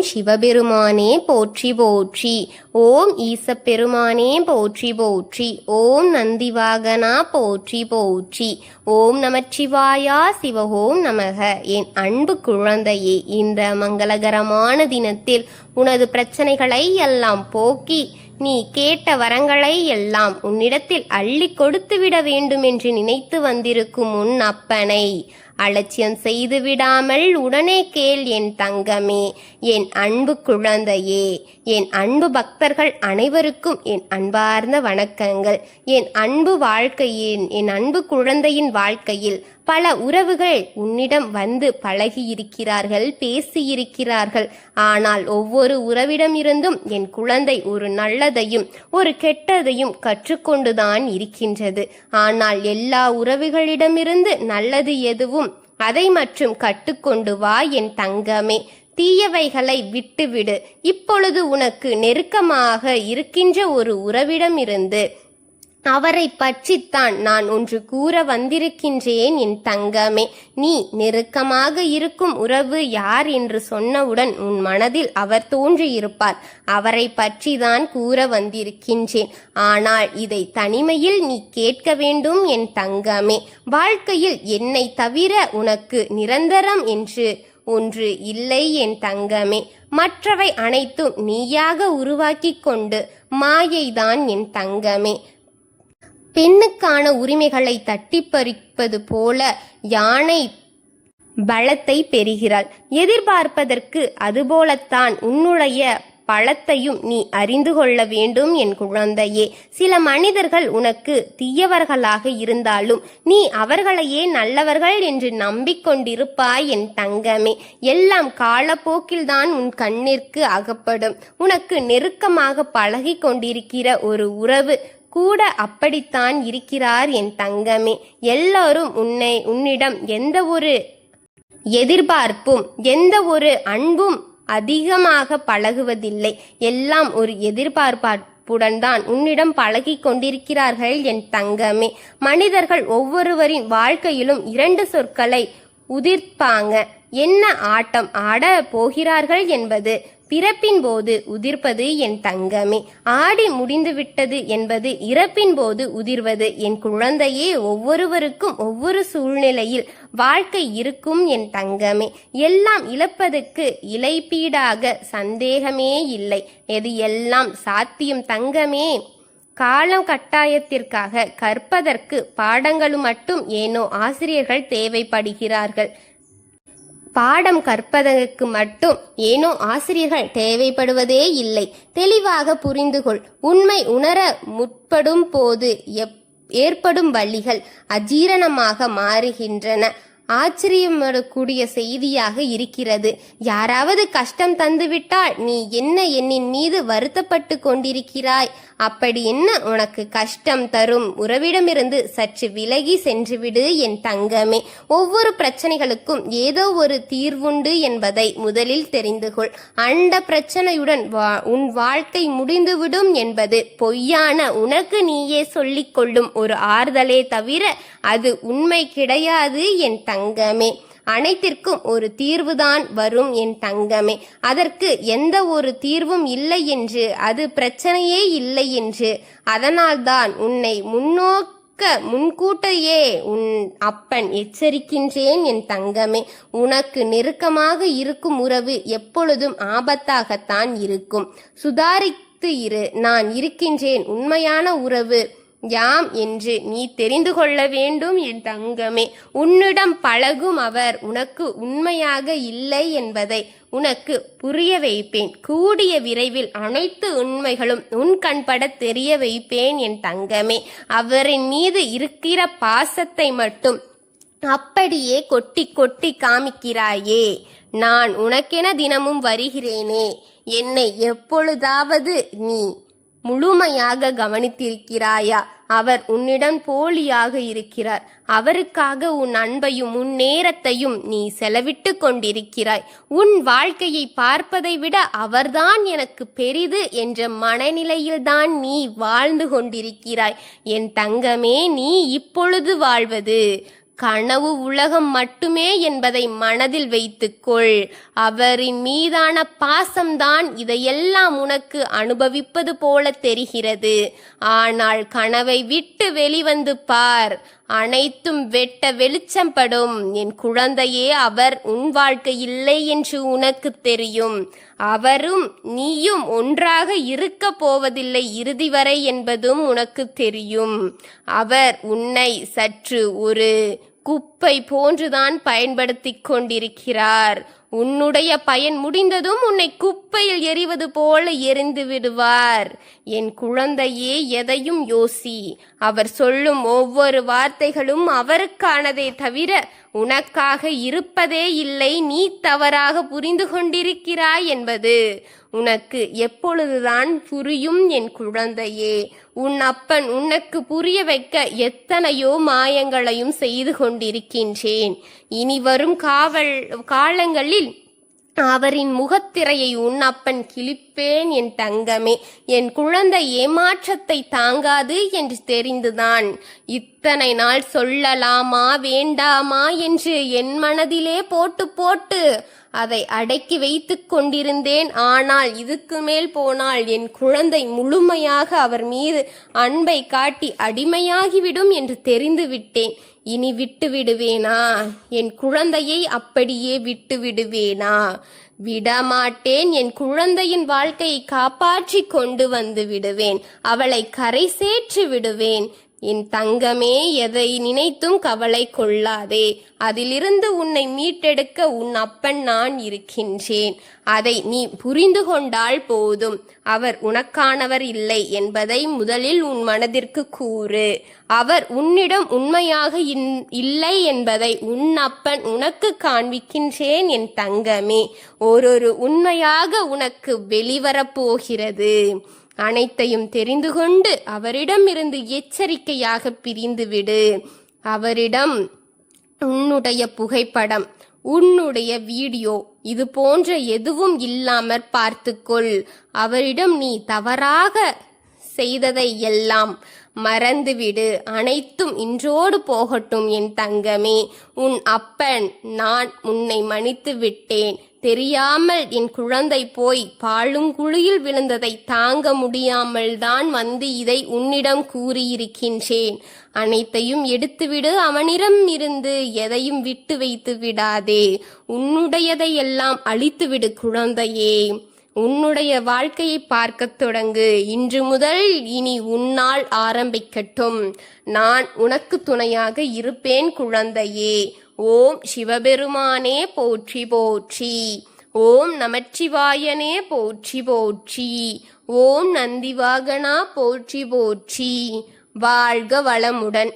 சிவபெருமானே போற்றி போற்றி. ஓம் ஈசப்பெருமானே போற்றி போற்றி. ஓம் நந்திவாகனா போற்றி போற்றி. ஓம் நமச்சிவாயா சிவஹோம் நமக. என் அன்பு குழந்தையே, இந்த மங்களகரமான தினத்தில் உனது பிரச்சனைகளை எல்லாம் போக்கி நீ கேட்ட வரங்களை எல்லாம் உன்னிடத்தில் அள்ளி கொடுத்து விட வேண்டும் என்று நினைத்து வந்திருக்கும் உன் அப்பனை அலட்சியம் செய்து விடாமல் உடனே கேள் என் தங்கமே, என் அன்பு குழந்தையே. என் அன்பு பக்தர்கள் அனைவருக்கும் என் அன்பார்ந்த வணக்கங்கள். என் அன்பு வாழ்க்கையின், என் அன்பு குழந்தையின் வாழ்க்கையில் பல உறவுகள் உன்னிடம் வந்து பழகியிருக்கிறார்கள், பேசியிருக்கிறார்கள். ஆனால் ஒவ்வொரு உறவிடம் இருந்தும் என் குழந்தை ஒரு நல்லதையும் ஒரு கெட்டதையும் கற்றுக்கொண்டுதான் இருக்கின்றது. ஆனால் எல்லா உறவுகளிடமிருந்து நல்லது எதுவும் அதை மற்றும் கற்றுக்கொண்டு வா என் தங்கமே. தீயவைகளை விட்டுவிடு. இப்பொழுது உனக்கு நெருக்கமாக இருக்கின்ற ஒரு உறவிடமிருந்து அவரை பற்றித்தான் நான் ஒன்று கூற வந்திருக்கின்றேன் என் தங்கமே. நீ நெருக்கமாக இருக்கும் உறவு யார் என்று சொன்னவுடன் உன் மனதில் அவர் தோன்றியிருப்பார். அவரை பற்றி தான் கூற வந்திருக்கின்றேன். ஆனால் இதை தனிமையில் நீ கேட்க வேண்டும் என் தங்கமே. வாழ்க்கையில் என்னை தவிர உனக்கு நிரந்தரம் என்று ஒன்று இல்லை என் தங்கமே. மற்றவை அனைத்தும் நீயாக உருவாக்கி கொண்டு மாயைதான் என் தங்கமே. பெண்ணுக்கான உரிமைகளை தட்டி பறிப்பது போல யானை பலத்தை பெறுகிறாள். எதிர்பார்ப்பதற்கு அதுபோலத்தான் உன்னுடைய பலத்தையும் நீ அறிந்து கொள்ள வேண்டும் என் குழந்தையே. சில மனிதர்கள் உனக்கு தீயவர்களாக இருந்தாலும் நீ அவர்களையே நல்லவர்கள் என்று நம்பிக்கொண்டிருப்பாய் என் தங்கமே. எல்லாம் காலப்போக்கில்தான் உன் கண்ணிற்கு அகப்படும். உனக்கு நெருக்கமாக பழகி கொண்டிருக்கிற ஒரு உறவு கூட அப்படித்தான் இருக்கிறார் என் தங்கமே. எல்லாரும் உன்னிடம் எந்த ஒரு எதிர்பார்ப்பும் எந்த ஒரு அன்பும் அதிகமாக பழகுவதில்லை. எல்லாம் ஒரு எதிர்பார்ப்புடன் தான் உன்னிடம் பழகி கொண்டிருக்கிறார்கள் என் தங்கமே. மனிதர்கள் ஒவ்வொருவரின் வாழ்க்கையிலும் இரண்டு சொற்களை உதிர்ப்பாங்க. என்ன ஆட்டம் ஆட போகிறார்கள் என்பது பிறப்பின் போது உதிர்ப்பது என் தங்கமே. ஆடி முடிந்துவிட்டது என்பது இறப்பின் போது உதிர்வது என் குழந்தையே. ஒவ்வொருவருக்கும் ஒவ்வொரு சூழ்நிலையில் வாழ்க்கை இருக்கும் என் தங்கமே. எல்லாம் இழப்பதற்கு இலைப்பீடாக சந்தேகமே இல்லை. எது எல்லாம் சாத்தியம் தங்கமே. காலம் கட்டாயத்திற்காக கற்பதற்கு பாடங்களும் மட்டும் ஏனோ ஆசிரியர்கள் தேவைப்படுகிறார்கள். பாடம் கற்பதற்கு மட்டும் ஏனோ ஆசிரியர்கள் தேவைப்படுவதே இல்லை. தெளிவாக புரிந்துகொள். உண்மை உணர முற்படும் போது ஏற்படும் வழிகள் அஜீரணமாக மாறுகின்றன. ஆச்சரியப்படக்கூடிய செய்தியாக இருக்கிறது. யாராவது கஷ்டம் தந்துவிட்டால் நீ என்ன என்னின் மீது வருத்தப்பட்டு கொண்டிருக்கிறாய்? அப்படி என்ன உனக்கு கஷ்டம் தரும் உறவிடமிருந்து சற்று விலகி சென்றுவிடு என் தங்கமே. ஒவ்வொரு பிரச்சனைகளுக்கும் ஏதோ ஒரு தீர்வுண்டு என்பதை முதலில் தெரிந்து கொள். அண்ட பிரச்சனையுடன் உன் வாழ்க்கை முடிந்துவிடும் என்பது பொய்யான உனக்கு நீயே சொல்லிக் கொள்ளும் ஒரு ஆறுதலே தவிர அது உண்மை கிடையாது என் தங்கமே. அனைத்திற்கும் ஒரு தீர்வுதான் வரும் என் தங்கமே. அதற்கு எந்த ஒரு தீர்வும் இல்லை என்று, அது பிரச்சனையே இல்லை என்று, அதனால்தான் உன்னை முன்கூட்டையே உன் அப்பன் எச்சரிக்கின்றேன் என் தங்கமே. உனக்கு நெருக்கமாக இருக்கும் உறவு எப்பொழுதும் ஆபத்தாகத்தான் இருக்கும். சுதாரித்து இரு. நான் இருக்கின்றேன். உண்மையான உறவு யாம் என்று நீ தெரிந்து கொள்ள வேண்டும் என் தங்கமே. உன்னிடம் பழகும் அவர் உனக்கு உண்மையாக இல்லை என்பதை உனக்கு புரிய வைப்பேன். கூடிய விரைவில் அனைத்து உண்மைகளும் உன் கண்பட தெரிய வைப்பேன் என் தங்கமே. அவரின் மீது இருக்கிற பாசத்தை மட்டும் அப்படியே கொட்டி கொட்டி காமிக்கிறாயே. நான் உனக்கென தினமும் வருகிறேனே. என்னை எப்பொழுதாவது நீ முழுமையாக கவனித்திருக்கிறாயா? அவர் உன்னிடம் போலியாக இருக்கிறார். அவருக்காக உன் அன்பையும் உன் நேரத்தையும் நீ செலவிட்டு கொண்டிருக்கிறாய். உன் வாழ்க்கையை பார்ப்பதை விட அவர்தான் எனக்கு பெரிது என்ற மனநிலையில்தான் நீ வாழ்ந்து கொண்டிருக்கிறாய் என் தங்கமே. நீ இப்பொழுது வாழ்வது கனவு உலகம் மட்டுமே என்பதை மனதில் வைத்துக்கொள். அவரின் மீதான பாசம்தான் இதையெல்லாம் உனக்கு அனுபவிப்பது போல தெரிகிறது. ஆனால் கனவை விட்டு வெளிவந்து பார், அனைத்தும் வெட்ட வெளிச்சம் படும். என் குழந்தையே, அவர் உன் வாழ்க்கை இல்லை என்று உனக்கு தெரியும். அவரும் நீயும் ஒன்றாக இருக்க போவதில்லை இறுதி வரை என்பதும் உனக்கு தெரியும். அவர் உன்னை சற்று ஒரு குப்பை போன்றுதான் பயன்படுத்திக் கொண்டிருக்கிறார். உன்னுடைய பயன் முடிந்ததும் உன்னை குப்பையில் எறிவது போல எரிந்து விடுவார். என் குழந்தையே, எதையும் யோசி. அவர் சொல்லும் ஒவ்வொரு வார்த்தைகளும் அவருக்கானதே தவிர உனக்காக இருப்பதே இல்லை. நீ தவறாக புரிந்து கொண்டிருக்கிறாய் என்பது உனக்கு எப்பொழுதுதான் புரியும் என் குழந்தையே? உன் அப்பன் உனக்கு புரிய வைக்க எத்தனையோ மாயங்களையும் செய்து கொண்டிருக்கின்றேன். இனி வரும் காலங்களில் அவரின் முகத்திரையை உன் அப்பன் கிழிப்பேன் என் தங்கமே. என் குழந்தை ஏமாற்றத்தை தாங்காது என்று தெரிந்துதான் இத்தனை நாள் சொல்லலாமா வேண்டாமா என்று என் மனதிலே போட்டு அதை அடக்கி வைத்து கொண்டிருந்தேன். ஆனால் இதுக்கு மேல் போனால் என் குழந்தை முழுமையாக அவர் மீது அன்பை காட்டி அடிமையாகிவிடும் என்று தெரிந்து விட்டேன். இனி விட்டு விடுவேனா? என் குழந்தையை அப்படியே விட்டு விடுவேனா? விடமாட்டேன். என் குழந்தையின் வாழ்க்கையை காப்பாற்றி கொண்டு வந்து விடுவேன். அவளை கரை சேற்றி விடுவேன். என் தங்கமே, எதை நினைத்தும் கவலை கொள்ளாதே. அதிலிருந்து உன்னை மீட்டெடுக்க உன் அப்பன் நான் இருக்கின்றேன். அதை நீ புரிந்து கொண்டால் போதும். அவர் உனக்கானவர் இல்லை என்பதை முதலில் உன் மனதிற்கு கூறு. அவர் உன்னிடம் உண்மையாக இல்லை என்பதை உன் அப்பன் உனக்கு காண்பிக்கின்றேன் என் தங்கமே. ஒரு உண்மையாக உனக்கு வெளிவரப்போகிறது. அனைத்தையும் தெரிந்து கொண்டு அவரிடம் இருந்து எச்சரிக்கையாக பிரிந்துவிடு. அவரிடம் உன்னுடைய புகைப்படம், உன்னுடைய வீடியோ இது போன்ற எதுவும் இல்லாமற் பார்த்துக்கொள். அவரிடம் நீ தவறாக செய்ததை எல்லாம் மறந்துவிடு. அனைத்தும் இன்றோடு போகட்டும் என் தங்கமே. உன் அப்பன் நான் உன்னை மன்னித்து விட்டேன். தெரியாமல் என் குழந்தை போய் பாழுங்குழியில் விழுந்ததை தாங்க முடியாமல் தான் வந்து இதை உன்னிடம் கூறியிருக்கின்றேன். அனைத்தையும் எடுத்துவிடு. அவனிடம் இருந்து எதையும் விட்டு வைத்து விடாதே. உன்னுடையதை எல்லாம் அழித்துவிடு குழந்தையே. உன்னுடைய வாழ்க்கையை பார்க்கத் தொடங்கு. இன்று முதல் இனி உன்னால் ஆரம்பிக்கட்டும். நான் உனக்கு துணையாக இருப்பேன் குழந்தையே. ஓம் சிவபெருமானே போற்றி போற்றி. ஓம் நமச்சிவாயனே போற்றி போற்றி. ஓம் நந்திவாகனா போற்றி போற்றி. வாழ்க வளமுடன்.